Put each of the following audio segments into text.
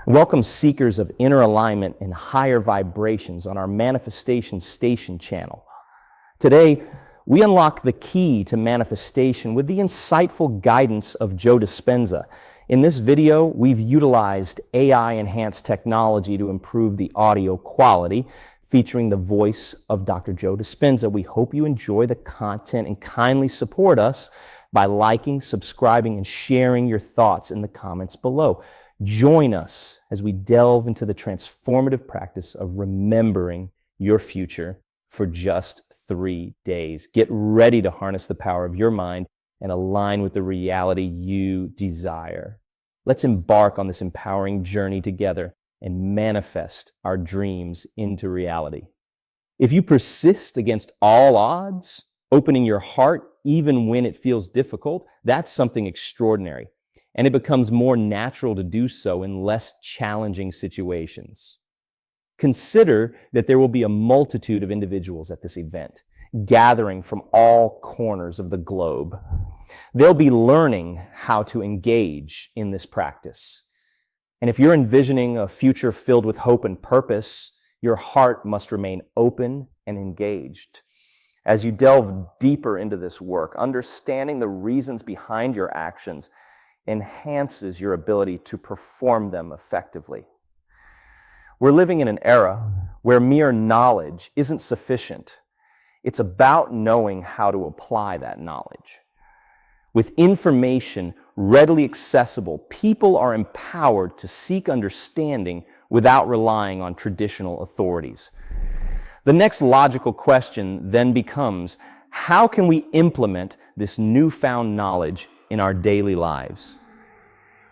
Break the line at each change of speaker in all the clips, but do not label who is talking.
Welcome seekers of inner alignment and higher vibrations on our Manifestation Station channel. Today, we unlock the key to manifestation with the insightful guidance of Joe Dispenza. In this video, we've utilized AI-enhanced technology to improve the audio quality, featuring the voice of Dr. Joe Dispenza. We hope you enjoy the content and kindly support us by liking, subscribing, and sharing your thoughts in the comments below. Join us as we delve into the transformative practice of remembering your future for just 3 days. Get ready to harness the power of your mind and align with the reality you desire. Let's embark on this empowering journey together and manifest our dreams into reality. If you persist against all odds, opening your heart even when it feels difficult, that's something extraordinary. And it becomes more natural to do so in less challenging situations. Consider that there will be a multitude of individuals at this event, gathering from all corners of the globe. They'll be learning how to engage in this practice. And if you're envisioning a future filled with hope and purpose, your heart must remain open and engaged. As you delve deeper into this work, understanding the reasons behind your actions enhances your ability to perform them effectively. We're living in an era where mere knowledge isn't sufficient. It's about knowing how to apply that knowledge. With information readily accessible, people are empowered to seek understanding without relying on traditional authorities. The next logical question then becomes, how can we implement this newfound knowledge in our daily lives?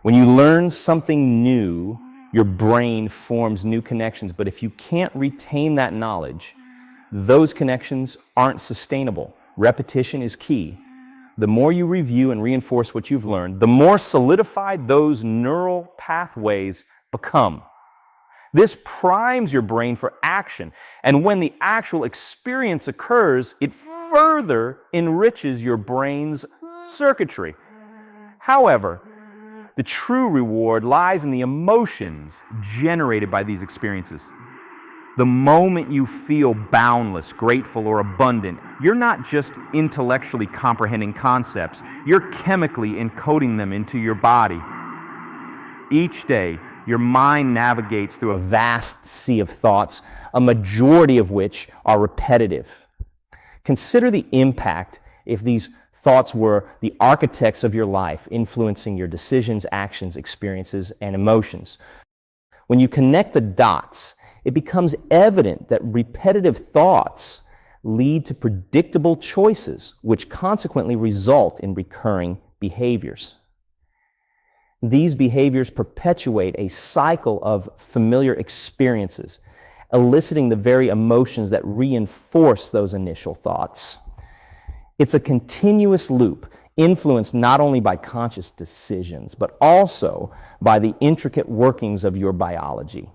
When you learn something new, your brain forms new connections, but if you can't retain that knowledge, those connections aren't sustainable. Repetition is key. The more you review and reinforce what you've learned, the more solidified those neural pathways become. This primes your brain for action, and when the actual experience occurs, it further enriches your brain's circuitry. However, the true reward lies in the emotions generated by these experiences. The moment you feel boundless, grateful, or abundant, you're not just intellectually comprehending concepts, you're chemically encoding them into your body. Each day, your mind navigates through a vast sea of thoughts, a majority of which are repetitive. Consider the impact if these thoughts were the architects of your life, influencing your decisions, actions, experiences, and emotions. When you connect the dots, it becomes evident that repetitive thoughts lead to predictable choices, which consequently result in recurring behaviors. These behaviors perpetuate a cycle of familiar experiences, eliciting the very emotions that reinforce those initial thoughts. It's a continuous loop, influenced not only by conscious decisions, but also by the intricate workings of your biology,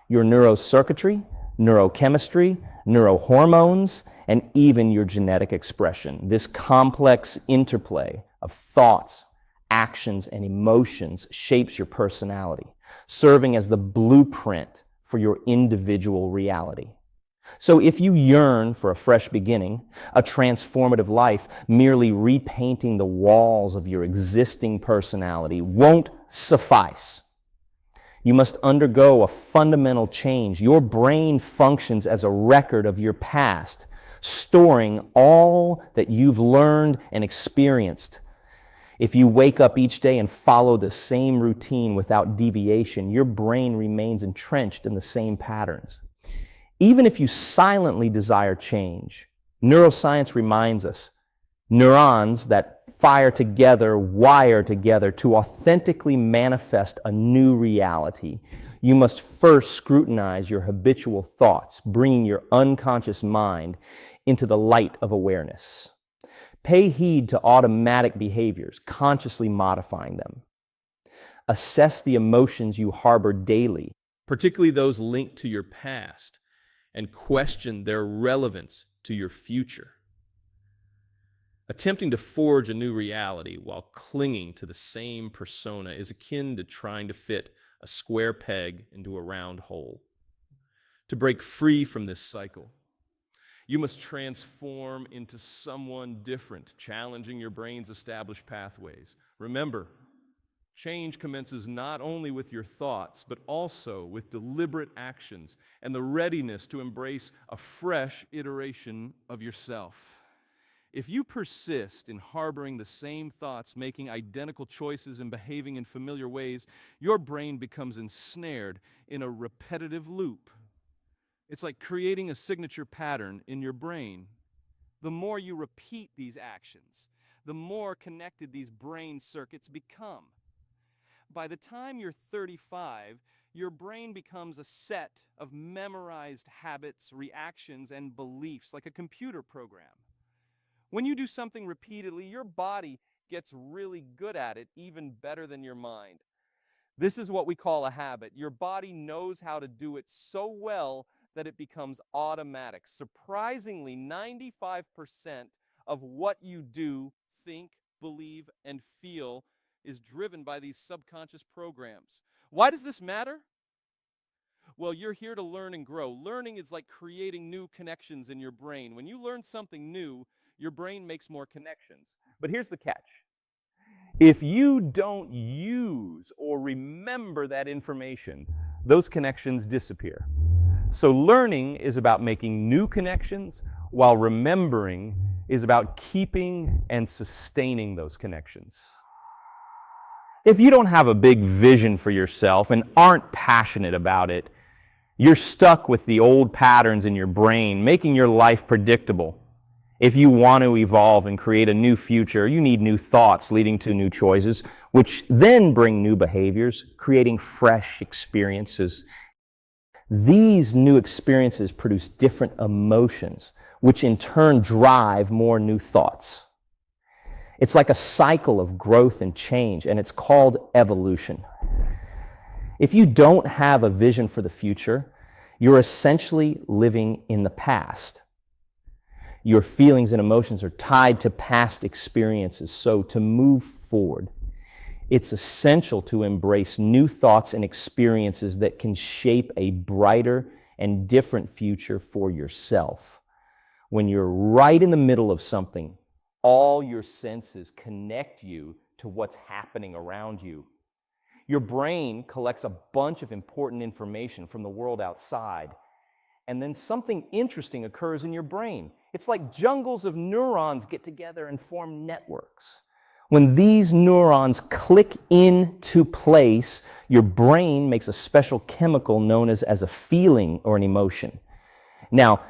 your neurocircuitry, neurochemistry, neurohormones, and even your genetic expression. This complex interplay of thoughts, actions, and emotions shapes your personality, serving as the blueprint for your individual reality. So if you yearn for a fresh beginning, a transformative life, merely repainting the walls of your existing personality won't suffice. You must undergo a fundamental change. Your brain functions as a record of your past, storing all that you've learned and experienced. If you wake up each day and follow the same routine without deviation, your brain remains entrenched in the same patterns. Even if you silently desire change, neuroscience reminds us, neurons that fire together, wire together to authentically manifest a new reality. You must first scrutinize your habitual thoughts, bringing your unconscious mind into the light of awareness. Pay heed to automatic behaviors, consciously modifying them. Assess the emotions you harbor daily, particularly those linked to your past, and question their relevance to your future. Attempting to forge a new reality while clinging to the same persona is akin to trying to fit
a square peg into a round hole. To break free from this cycle, you must transform into someone different, challenging your brain's established pathways. Remember, change commences not only with your thoughts, but also with deliberate actions and the readiness to embrace a fresh iteration of yourself. If you persist in harboring the same thoughts, making identical choices, and behaving in familiar ways, your brain becomes ensnared in a repetitive loop. It's like creating a signature pattern in your brain. The more you repeat these actions, the more connected these brain circuits become. By the time you're 35, your brain becomes a set of memorized habits, reactions, and beliefs, like a computer program. When you do something repeatedly, your body gets really good at it, even better than your mind. This is what we call a habit. Your body knows how to do it so well that it becomes automatic. Surprisingly, 95% of what you do, think, believe, and feel is driven by these subconscious programs. Why does this matter? Well, you're here to learn and grow. Learning is like creating new connections in your brain. When you learn something new, your brain makes more connections. But here's the catch. If you don't use or remember that information, those connections disappear. So learning is about making new connections, while remembering is about keeping and sustaining those connections. If you don't have a big vision for yourself and aren't passionate about it, you're stuck with the old patterns in your brain, making your life predictable. If you want to evolve and create a new future, you need new thoughts leading to new choices, which then bring new behaviors, creating fresh experiences. These new experiences produce different emotions, which in turn drive more new thoughts. It's like a cycle of growth and change, and it's called evolution. If you don't have a vision for the future, you're essentially living in the past. Your feelings and emotions are tied to past experiences, so to move forward, it's essential to embrace new thoughts and experiences that can shape a brighter and different future for yourself. When you're right in the middle of something, all your senses connect you to what's happening around you. Your brain collects a bunch of important information from the world outside, and then something interesting occurs in your brain. It's like jungles of neurons get together and form networks. When these neurons click into place, your brain makes a special chemical known as a feeling or an emotion. Now,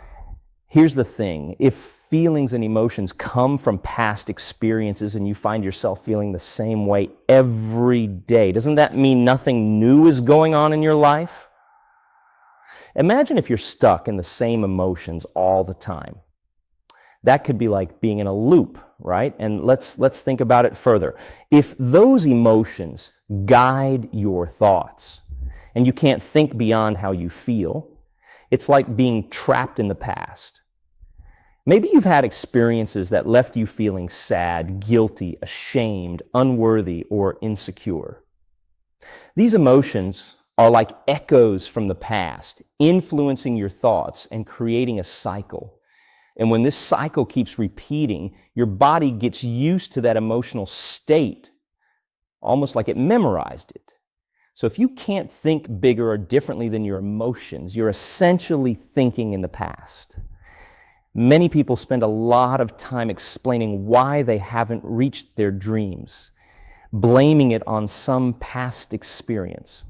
here's the thing. If feelings and emotions come from past experiences and you find yourself feeling the same way every day, doesn't that mean nothing new is going on in your life? Imagine if you're stuck in the same emotions all the time. That could be like being in a loop, right? And let's think about it further. If those emotions guide your thoughts and you can't think beyond how you feel, it's like being trapped in the past. Maybe you've had experiences that left you feeling sad, guilty, ashamed, unworthy, or insecure. These emotions are like echoes from the past, influencing your thoughts and creating a cycle. And when this cycle keeps repeating, your body gets used to that emotional state, almost like it memorized it. So if you can't think bigger or differently than your emotions, you're essentially thinking in the past. Many people spend a lot of time explaining why they haven't reached their dreams, blaming it on some past experience.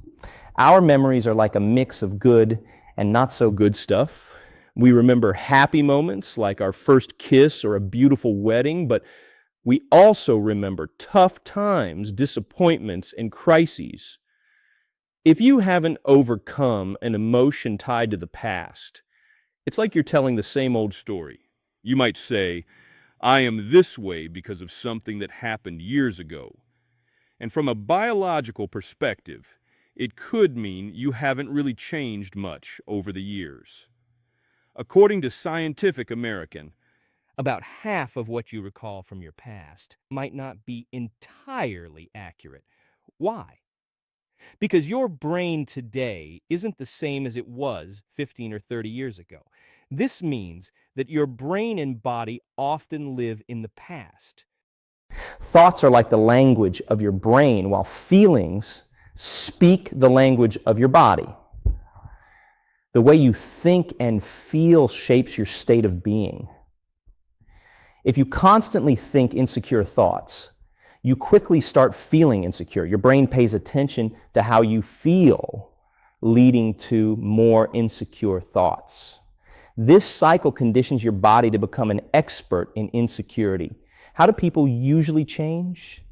Our memories are like a mix of good and not so good stuff. We remember happy moments like our first kiss or a beautiful wedding, but we also remember tough times, disappointments, and crises. If you haven't overcome an emotion tied to the past, it's like you're telling the same old story. You might say, I am this way because of something that happened years ago. And from a biological perspective, it could mean you haven't really changed much over the years. According to Scientific American, about half of what you recall from your past might not be entirely accurate. Why?
Because your brain today isn't the same as it was 15 or 30 years ago. This means that your brain and body often live in the past.
Thoughts are like the language of your brain, while feelings speak the language of your body. The way you think and feel shapes your state of being. If you constantly think insecure thoughts, you quickly start feeling insecure. Your brain pays attention to how you feel, leading to more insecure thoughts. This cycle conditions your body to become an expert in insecurity. How do people usually change?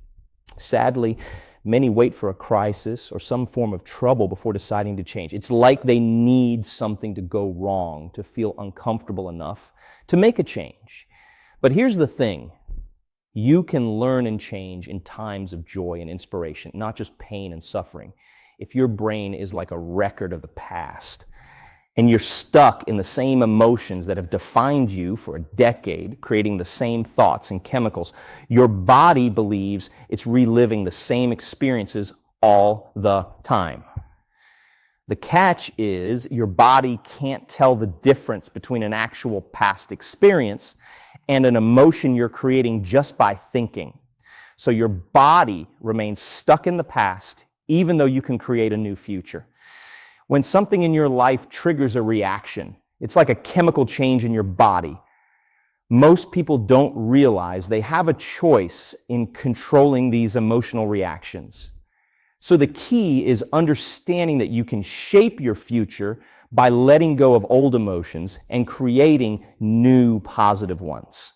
Sadly, many wait for a crisis or some form of trouble before deciding to change. It's like they need something to go wrong to feel uncomfortable enough to make a change. But here's the thing. You can learn and change in times of joy and inspiration, not just pain and suffering. If your brain is like a record of the past, and you're stuck in the same emotions that have defined you for a decade, creating the same thoughts and chemicals, your body believes it's reliving the same experiences all the time. The catch is your body can't tell the difference between an actual past experience and an emotion you're creating just by thinking. So your body remains stuck in the past, even though you can create a new future. When something in your life triggers a reaction, it's like a chemical change in your body. Most people don't realize they have a choice in controlling these emotional reactions. So the key is understanding that you can shape your future by letting go of old emotions and creating new positive ones.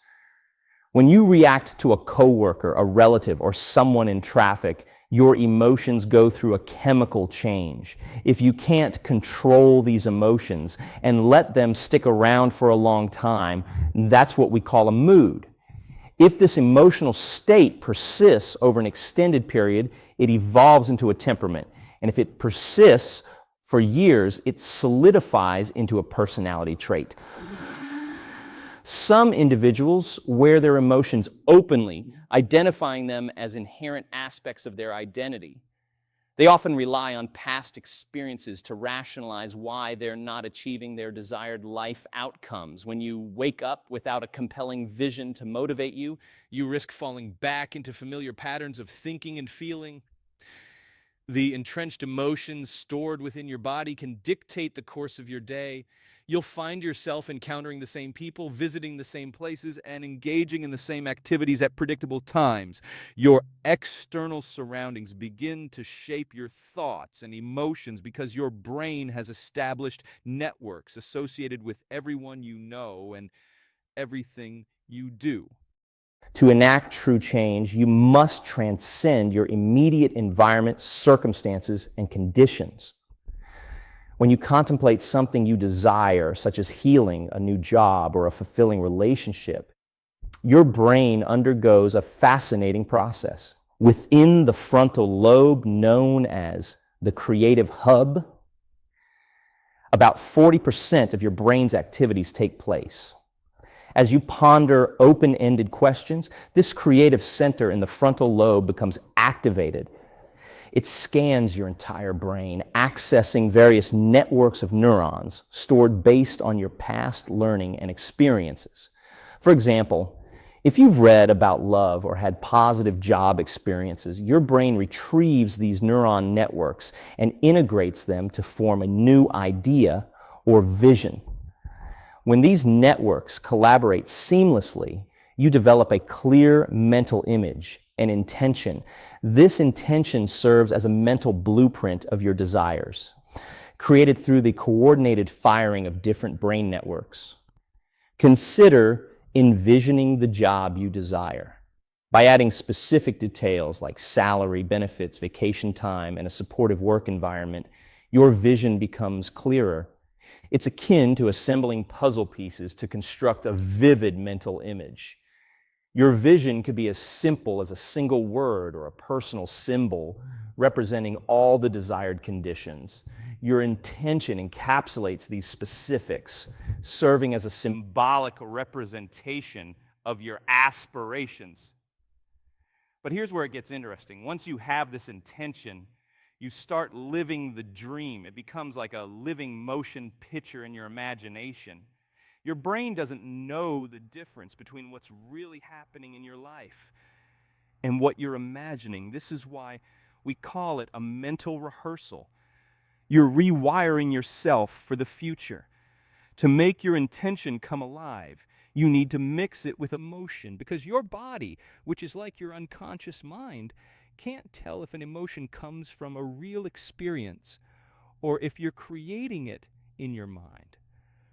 When you react to a coworker, a relative, or someone in traffic, your emotions go through a chemical change. If you can't control these emotions and let them stick around for a long time, that's what we call a mood. If this emotional state persists over an extended period, it evolves into a temperament. And if it persists for years, it solidifies into a personality trait. Some individuals wear their emotions openly, identifying them as inherent aspects of their identity. They often rely on past experiences to rationalize why they're not achieving their desired life outcomes. When you wake up without a compelling vision to motivate you,
You risk falling back into familiar patterns of thinking and feeling. The entrenched emotions stored within your body can dictate the course of your day. You'll find yourself encountering the same people, visiting the same places, and engaging in the same activities at predictable times. Your external surroundings begin to shape your thoughts and emotions because your brain has established networks associated with everyone you know and everything you do.
To enact true change, you must transcend your immediate environment, circumstances, and conditions. When you contemplate something you desire, such as healing, a new job, or a fulfilling relationship, your brain undergoes a fascinating process. Within the frontal lobe, known as the creative hub, about 40% of your brain's activities take place. As you ponder open-ended questions, this creative center in the frontal lobe becomes activated. It scans your entire brain, accessing various networks of neurons stored based on your past learning and experiences. For example, if you've read about love or had positive job experiences, your brain retrieves these neuron networks and integrates them to form a new idea or vision. When these networks collaborate seamlessly, you develop a clear mental image, an intention. This intention serves as a mental blueprint of your desires, created through the coordinated firing of different brain networks. Consider envisioning the job you desire. By adding specific details like salary, benefits, vacation time, and a supportive work environment, your vision becomes clearer. It's akin to assembling puzzle pieces to construct a vivid mental image. Your vision could be as simple as a single word or a personal symbol representing all the desired conditions. Your intention encapsulates these specifics, serving as a symbolic representation of your aspirations. But here's where it gets interesting. Once you have this intention,
You start living the dream. It becomes like a living motion picture in your imagination. Your brain doesn't know the difference between what's really happening in your life and what you're imagining. This is why we call it a mental rehearsal. You're rewiring yourself for the future. To make your intention come alive, you need to mix it with emotion, because your body, which is like your unconscious mind, can't tell if an emotion comes from a real experience or if you're creating it in your mind.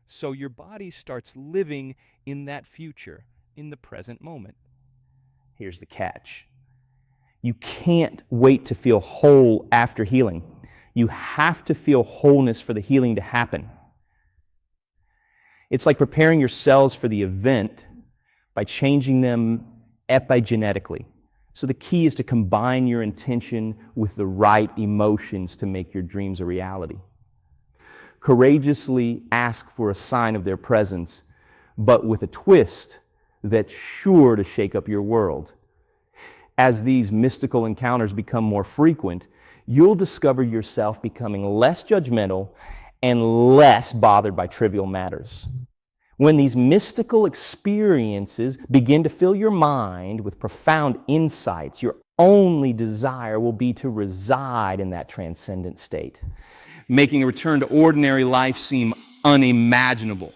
So your body starts living in that future, in the present moment.
Here's the catch. You can't wait to feel whole after healing. You have to feel wholeness for the healing to happen. It's like preparing your cells for the event by changing them epigenetically. So the key is to combine your intention with the right emotions to make your dreams a reality. Courageously ask for a sign of their presence, but with a twist that's sure to shake up your world. As these mystical encounters become more frequent, you'll discover yourself becoming less judgmental and less bothered by trivial matters. When these mystical experiences begin to fill your mind with profound insights, your only desire will be to reside in that transcendent state, making a return to ordinary life seem unimaginable.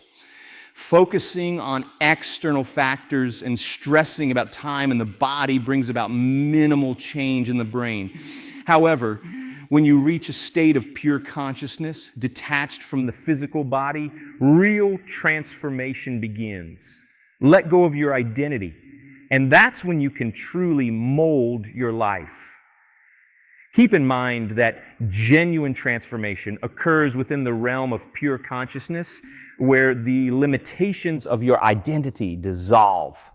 Focusing on external factors and stressing about time in the body brings about minimal change in the brain. However, when you reach a state of pure consciousness, detached from the physical body, real transformation begins. Let go of your identity, and that's when you can truly mold your life. Keep in mind that genuine transformation occurs within the realm of pure consciousness, where the limitations of your identity dissolve.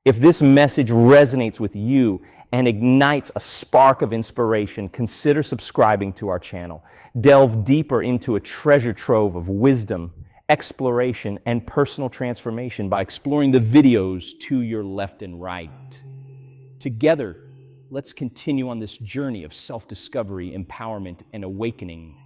If this message resonates with you and ignites a spark of inspiration, consider subscribing to our channel. Delve deeper into a treasure trove of wisdom, exploration, and personal transformation by exploring the videos to your left and right. Together, let's continue on this journey of self-discovery, empowerment, and awakening.